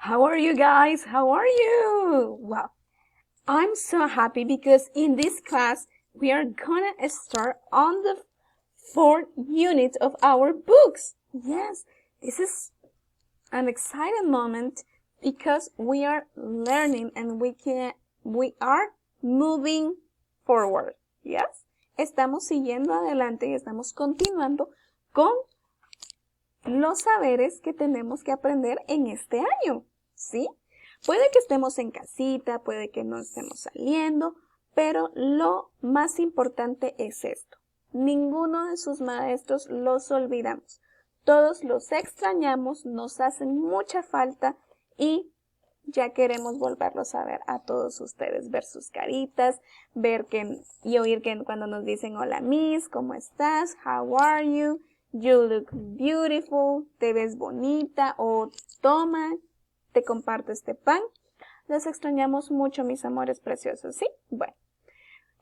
How are you guys? How are you? Well, I'm so happy because in this class we are gonna start on the fourth unit of our books. Yes, this is an exciting moment because we are learning and we are moving forward. Yes, estamos siguiendo adelante y estamos continuando con los saberes que tenemos que aprender en este año, ¿sí? Puede que estemos en casita, puede que no estemos saliendo, pero lo más importante es esto. Ninguno de sus maestros los olvidamos. Todos los extrañamos, nos hacen mucha falta y ya queremos volverlos a ver a todos ustedes, ver sus caritas, y oír que cuando nos dicen hola Miss, ¿cómo estás? How are you? You look beautiful, te ves bonita, o toma, te comparto este pan. Los extrañamos mucho, mis amores preciosos, ¿sí? Bueno,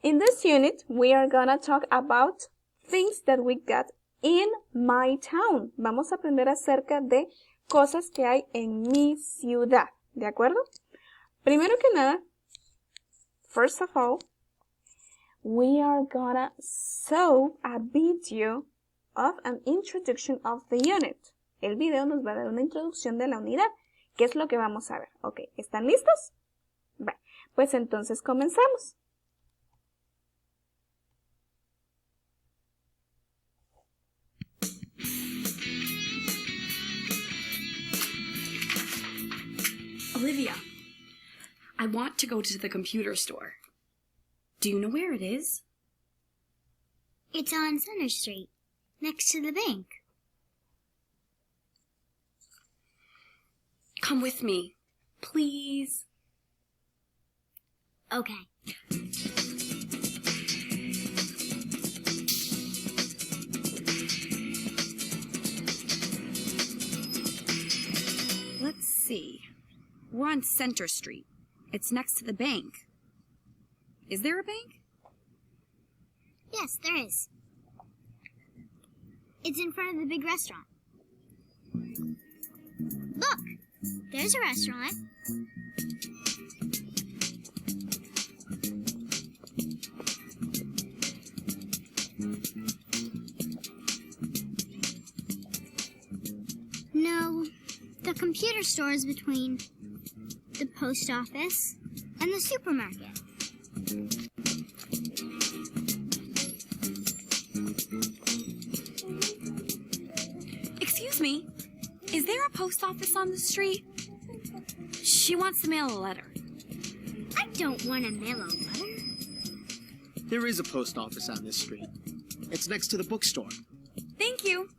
in this unit, we are gonna talk about things that we got in my town. Vamos a aprender acerca de cosas que hay en mi ciudad, ¿de acuerdo? Primero que nada, first of all, we are gonna show a video of an introduction of the unit. El video nos va a dar una introducción de la unidad. ¿Qué es lo que vamos a ver? Ok, ¿están listos? Bueno, pues entonces comenzamos. Olivia, I want to go to the computer store. Do you know where it is? It's on Center Street, next to the bank. Come with me, please. Okay. Let's see. We're on Center Street. It's next to the bank. Is there a bank? Yes, there is. It's in front of the big restaurant. Look, there's a restaurant. No, the computer store is between the post office and the supermarket. Excuse me, is there a post office on the street? She wants to mail a letter. I don't want to mail a letter. There is a post office on this street. It's next to the bookstore. Thank you.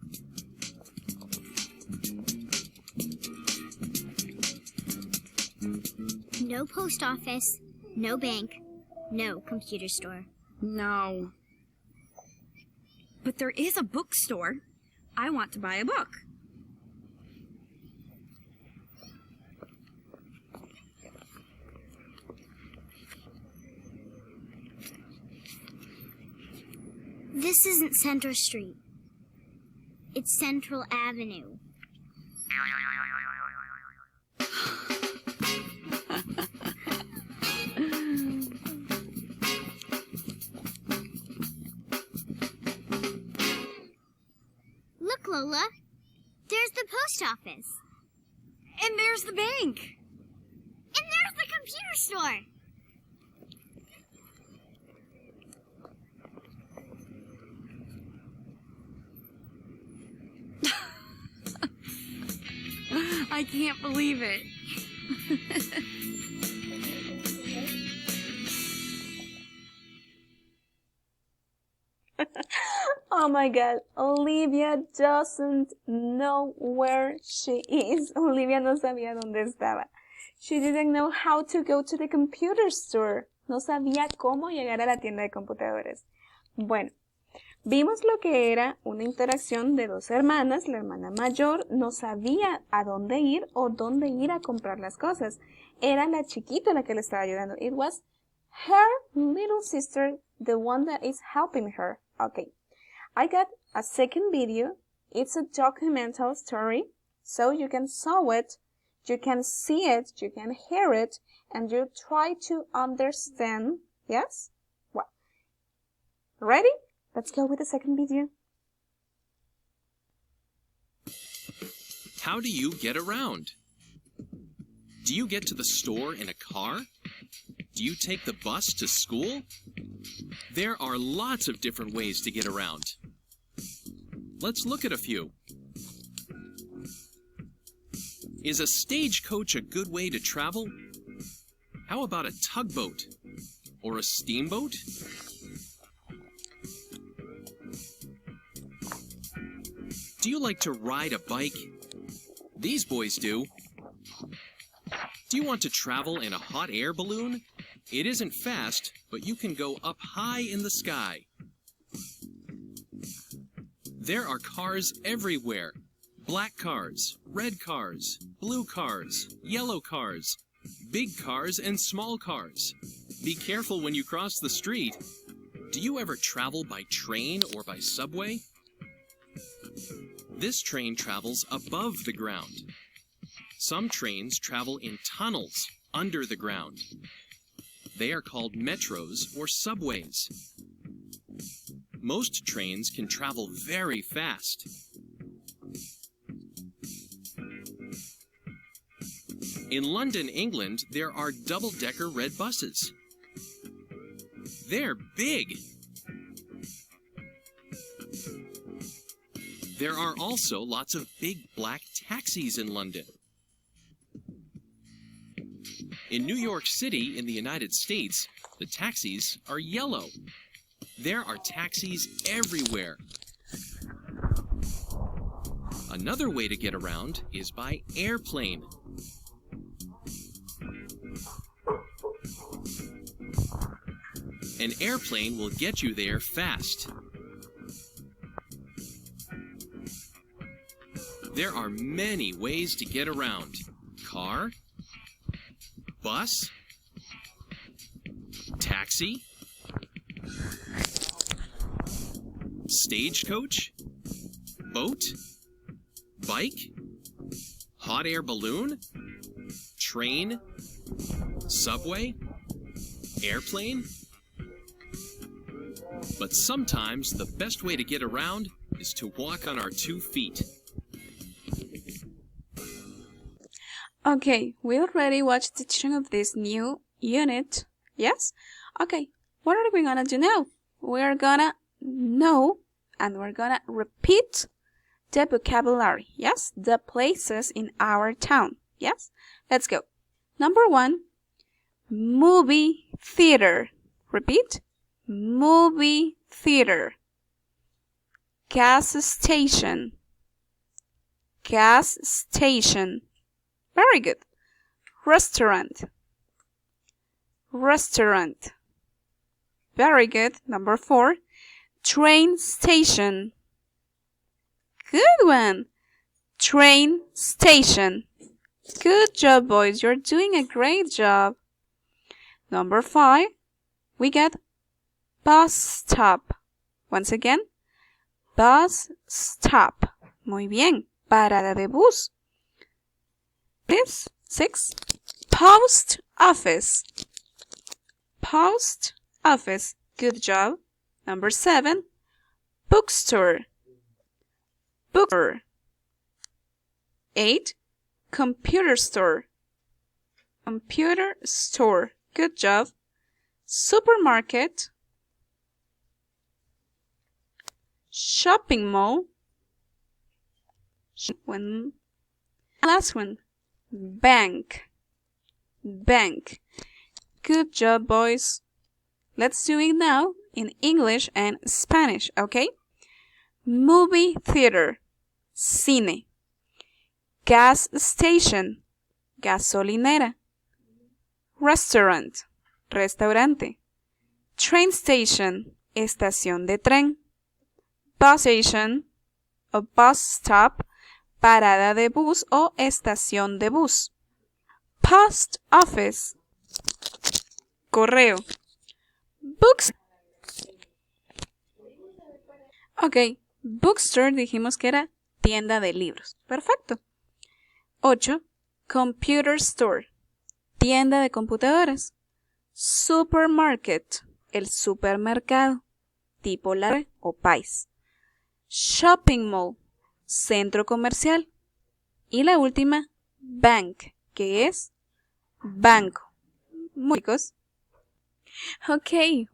No post office, no bank, no computer store. No. But there is a bookstore. I want to buy a book. This isn't Center Street. It's Central Avenue. Look, Lola. There's the post office. And there's the bank. And there's the computer store. I can't believe it. Oh my God, Olivia doesn't know where she is. Olivia no sabía dónde estaba. She didn't know how to go to the computer store. No sabía cómo llegar a la tienda de computadores. Bueno, vimos lo que era una interacción de dos hermanas. La hermana mayor no sabía a dónde ir o dónde ir a comprar las cosas. Era la chiquita la que le estaba ayudando. It was her little sister, the one that is helping her. Okay. I got a second video. It's a documental story, so you can saw it You can see it, you can hear it, and you try to understand. Yes? Well, ready? Let's go with the second video. How do you get around? Do you get to the store in a car? Do you take the bus to school? There are lots of different ways to get around. Let's look at a few. Is a stagecoach a good way to travel? How about a tugboat? Or a steamboat? Do you like to ride a bike? These boys do. Do you want to travel in a hot air balloon? It isn't fast, but you can go up high in the sky. There are cars everywhere. Black cars, red cars, blue cars, yellow cars, big cars and small cars. Be careful when you cross the street. Do you ever travel by train or by subway? This train travels above the ground. Some trains travel in tunnels under the ground. They are called metros or subways. Most trains can travel very fast. In London, England, there are double-decker red buses. They're big. There are also lots of big black taxis in London. In New York City, in the United States, the taxis are yellow. There are taxis everywhere. Another way to get around is by airplane. An airplane will get you there fast. There are many ways to get around. Car, bus, taxi, stagecoach, boat, bike, hot air balloon, train, subway, airplane. But sometimes the best way to get around is to walk on our 2 feet. Okay, we already watched the teaching of this new unit. Yes? Okay, what are we gonna do now? We're gonna know and we're gonna repeat the vocabulary. Yes? The places in our town. Yes? Let's go. Number 1, movie theater. Repeat. Movie theater. Gas station. Gas station. Very good. Restaurant. Restaurant. Very good. Number 4, train station. Good one. Train station. Good job, boys. You're doing a great job. Number 5, we get bus stop. Once again, bus stop. Muy bien. Parada de bus. This 6, post office. Post office. Good job. Number 7, bookstore. Bookstore. 8, computer store. Computer store. Good job. Supermarket. Shopping mall. Last one. Bank. Bank. Good job, boys. Let's do it now in English and Spanish, okay? Movie theater. Cine. Gas station. Gasolinera. Restaurant. Restaurante. Train station. Estación de tren. Bus station o bus stop. Parada de bus o estación de bus. Post office. Correo. Books. Ok, bookstore dijimos que era tienda de libros. Perfecto. 8. Computer store, tienda de computadoras. Supermarket, el supermercado, tipo la o país. Shopping mall, centro comercial. Y la última, bank, que es banco. Muy chicos. Okay,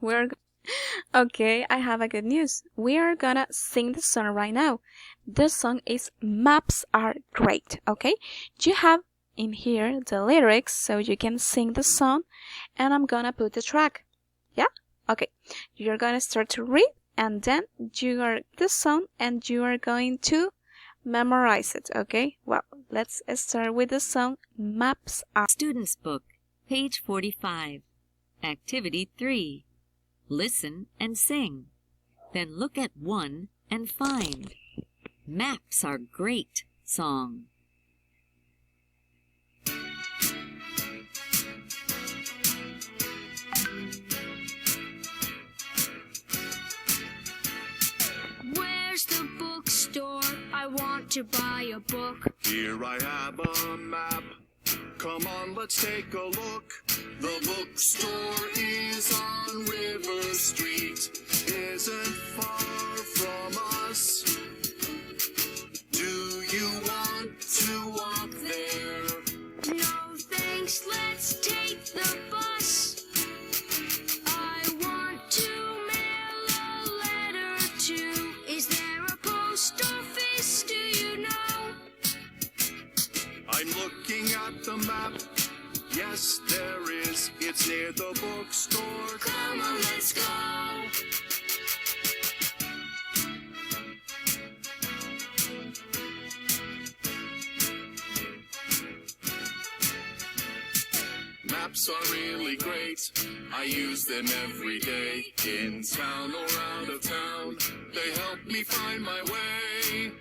I have a good news. We are gonna sing the song right now. The song is Maps Are Great, okay? You have in here the lyrics so you can sing the song, and I'm gonna put the track. Yeah? Okay. You're gonna start to read, and then you are the song, and you are going to memorize it, okay? Well, let's start with the song Maps Are. Student's Book, page 45. Activity 3. Listen and sing. Then look at 1 and find. Maps are great song. Where's the bookstore? I want to buy a book. Here I have a map. Come on, let's take a look. The bookstore is on River Street. Isn't far from us. Do you want to walk there? No thanks, let's take the bus. I want to mail a letter to. Is there a post office? Do you know? I'm looking at the map. Yes, there is. It's near the bookstore. Come on, let's go. Maps are really great. I use them every day. In town or out of town, they help me find my way.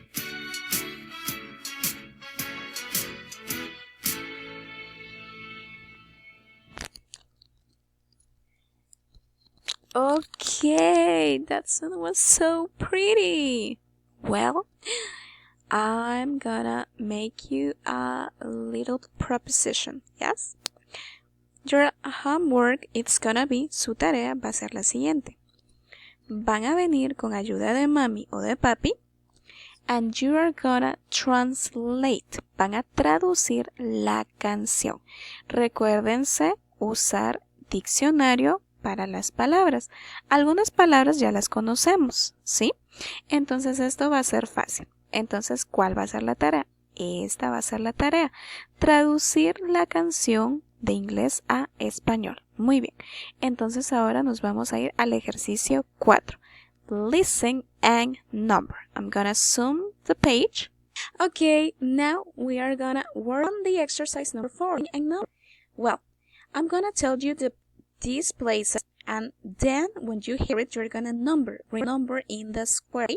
Okay, that song was so pretty. Well, I'm gonna make you a little proposition, yes? Your homework, it's gonna be, su tarea va a ser la siguiente. Van a venir con ayuda de mami o de papi, and you are gonna translate, van a traducir la canción. Recuérdense usar diccionario para las palabras. Algunas palabras ya las conocemos, ¿sí? Entonces esto va a ser fácil. Entonces, ¿cuál va a ser la tarea? Esta va a ser la tarea. Traducir la canción de inglés a español. Muy bien. Entonces ahora nos vamos a ir al ejercicio 4. Listen and number. I'm gonna zoom the page. Okay, now we are gonna work on the exercise number 4. And number. Well, I'm gonna tell you these places, and then when you hear it, you're gonna number in the square.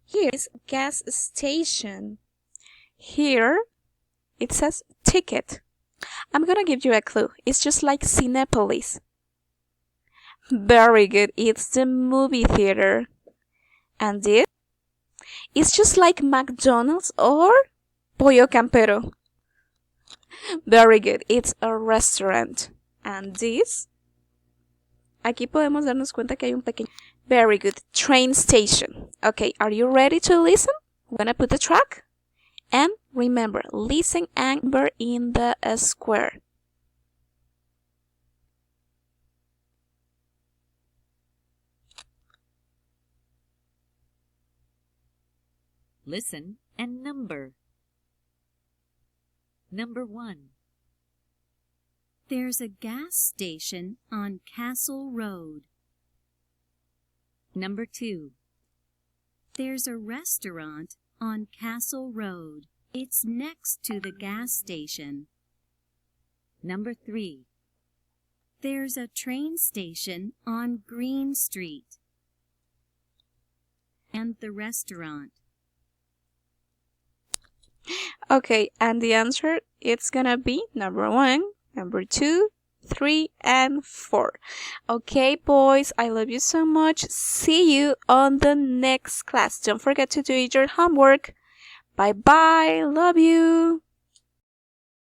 Here is gas station. Here it says ticket. I'm gonna give you a clue. It's just like Cinepolis. Very good. It's the movie theater. And this? It's just like McDonald's or Pollo Campero. Very good. It's a restaurant. And this? Aquí podemos darnos cuenta que hay un pequeño. Very good. Train station. Okay, are you ready to listen? I'm gonna put the track. And remember, listen and number in the square. Listen and number. Number 1. There's a gas station on Castle Road. Number 2. There's a restaurant on Castle Road. It's next to the gas station. Number 3. There's a train station on Green Street. And the restaurant. Okay, and the answer, it's gonna be number 1, number 2, 3, and 4. Okay, boys, I love you so much. See you on the next class. Don't forget to do your homework. Bye-bye. Love you.